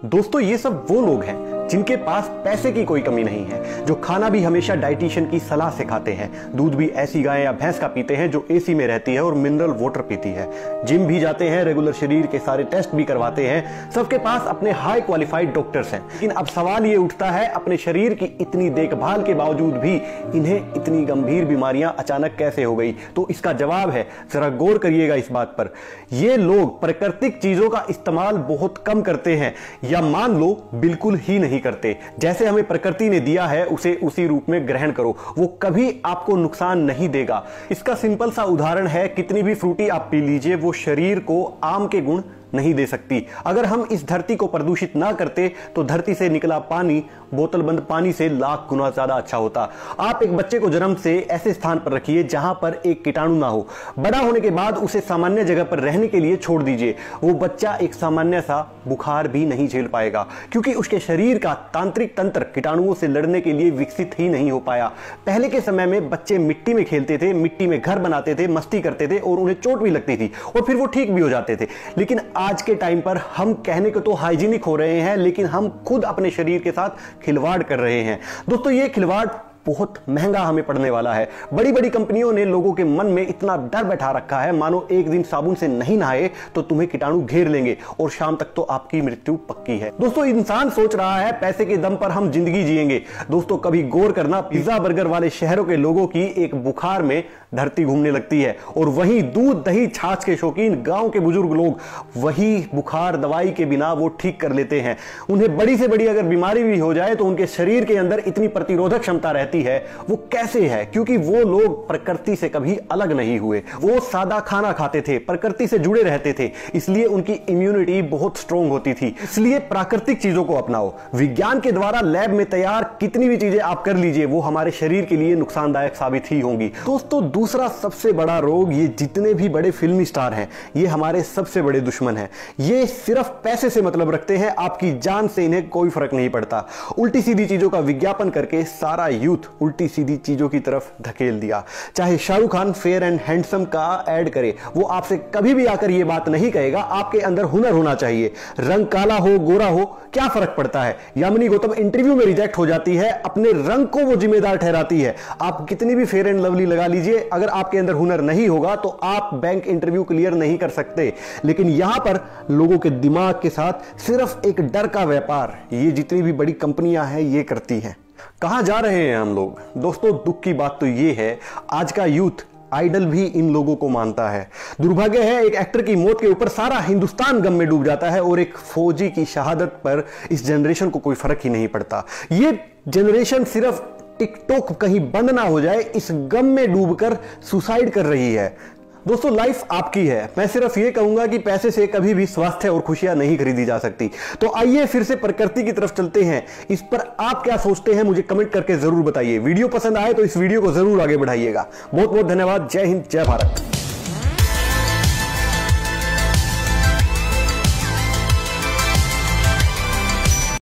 दोस्तों ये सब वो लोग हैं जिनके पास पैसे की कोई कमी नहीं है, जो खाना भी हमेशा डाइटिशियन की सलाह से खाते हैं, दूध भी ऐसी गाय या भैंस का पीते हैं जो एसी में रहती है और मिनरल वाटर पीती है, जिम भी जाते हैं, रेगुलर शरीर के सारे टेस्ट भी करवाते हैं, सबके पास अपने हाई क्वालिफाइड डॉक्टर्स हैं। लेकिन अब सवाल ये उठता है, अपने शरीर की इतनी देखभाल के बावजूद भी इन्हें इतनी गंभीर बीमारियां अचानक कैसे हो गई? तो इसका जवाब है, जरा गौर करिएगा इस बात पर। ये लोग प्राकृतिक चीजों का इस्तेमाल बहुत कम करते हैं, या मान लो बिल्कुल ही नहीं करते। जैसे हमें प्रकृति ने दिया है उसे उसी रूप में ग्रहण करो, वो कभी आपको नुकसान नहीं देगा। इसका सिंपल सा उदाहरण है, कितनी भी फ्रूटी आप पी लीजिए, वो शरीर को आम के गुण नहीं दे सकती। अगर हम इस धरती को प्रदूषित ना करते तो धरती से निकला पानी बोतल बंद पानी से लाख गुना ज्यादा अच्छा होता। आप एक बच्चे को जन्म से ऐसे स्थान पर रखिए जहां पर एक कीटाणु ना हो, बड़ा होने के बाद उसे सामान्य जगह पर रहने के लिए छोड़ दीजिए, वो बच्चा एक सामान्य सा बुखार भी नहीं झेल पाएगा, क्योंकि उसके शरीर का तांत्रिक तंत्र कीटाणुओं से लड़ने के लिए विकसित ही नहीं हो पाया। पहले के समय में बच्चे मिट्टी में खेलते थे, मिट्टी में घर बनाते थे, मस्ती करते थे और उन्हें चोट भी लगती थी और फिर वो ठीक भी हो जाते थे। लेकिन आज के टाइम पर हम कहने को तो हाइजीनिक हो रहे हैं, लेकिन हम खुद अपने शरीर के साथ खिलवाड़ कर रहे हैं। दोस्तों ये खिलवाड़ बहुत महंगा हमें पड़ने वाला है। बड़ी बड़ी कंपनियों ने लोगों के मन में इतना डर बैठा रखा है, मानो एक दिन साबुन से नहीं नहाए तो तुम्हें कीटाणु घेर लेंगे और शाम तक तो आपकी मृत्यु पक्की है। दोस्तों इंसान सोच रहा है पैसे के दम पर हम जिंदगी जिएंगे। दोस्तों कभी गौर करना, पिज्जा बर्गर वाले शहरों के लोगों की एक बुखार में धरती घूमने लगती है, और वहीं दूध दही छाछ के शौकीन गांव के बुजुर्ग लोग वही बुखार दवाई के बिना वो ठीक कर लेते हैं। उन्हें बड़ी से बड़ी अगर बीमारी भी हो जाए तो उनके शरीर के अंदर इतनी प्रतिरोधक क्षमता रहती है। वो कैसे है? क्योंकि वो लोग प्रकृति से कभी अलग नहीं हुए, वो सादा खाना खाते थे, प्रकृति से जुड़े रहते थे, इसलिए उनकी इम्यूनिटी बहुत स्ट्रांग होती थी। इसलिए प्राकृतिक चीजों को अपनाओ। विज्ञान के द्वारा लैब में तैयार कितनी भी चीजें आप कर लीजिए, वो हमारे शरीर के लिए नुकसानदायक साबित ही होंगी। दोस्तों दूसरा सबसे बड़ा रोग, ये जितने भी बड़े फिल्मी स्टार हैं, ये हमारे सबसे बड़े दुश्मन हैं। ये सिर्फ पैसे से मतलब रखते हैं, आपकी जान से इन्हें कोई फर्क नहीं पड़ता। उल्टी सीधी चीजों का विज्ञापन करके सारा यूथ उल्टी सीधी चीजों की तरफ धकेल दिया। चाहे Shahrukh Khan fair and handsome का ऐड करे, वो आपसे कभी भी आकर ये बात नहीं कहेगा आपके अंदर हुनर होना चाहिए। रंग काला हो गोरा हो क्या फर्क पड़ता है? यामिनी गौतम इंटरव्यू में रिजेक्ट हो जाती है, अपने रंग को वो जिम्मेदार ठहराती है। आप कितनी भी फेयर एंड लवली लगा लीजिए, अगर आपके अंदर हुनर नहीं होगा तो आप बैंक इंटरव्यू क्लियर नहीं कर सकते। लेकिन यहां पर लोगों के दिमाग के साथ सिर्फ एक डर का व्यापार ये जितनी भी बड़ी कंपनियां हैं ये करती हैं। कहां जा रहे हैं हम लोग? दोस्तों दुख की बात तो ये है, आज का यूथ आइडल भी इन लोगों को मानता है। दुर्भाग्य है, एक एक्टर की मौत के ऊपर सारा हिंदुस्तान गम में डूब जाता है और एक फौजी की शहादत पर इस जनरेशन को कोई फर्क ही नहीं पड़ता। ये जनरेशन सिर्फ टिकटॉक कहीं बंद ना हो जाए इस गम में डूबकर सुसाइड कर रही है। दोस्तों लाइफ आपकी है, मैं सिर्फ ये कहूंगा कि पैसे से कभी भी स्वास्थ्य और खुशियां नहीं खरीदी जा सकती। तो आइए फिर से प्रकृति की तरफ चलते हैं। इस पर आप क्या सोचते हैं मुझे कमेंट करके जरूर बताइए। वीडियो पसंद आए तो इस वीडियो को जरूर आगे बढ़ाइएगा। बहुत बहुत धन्यवाद। जय हिंद, जय भारत।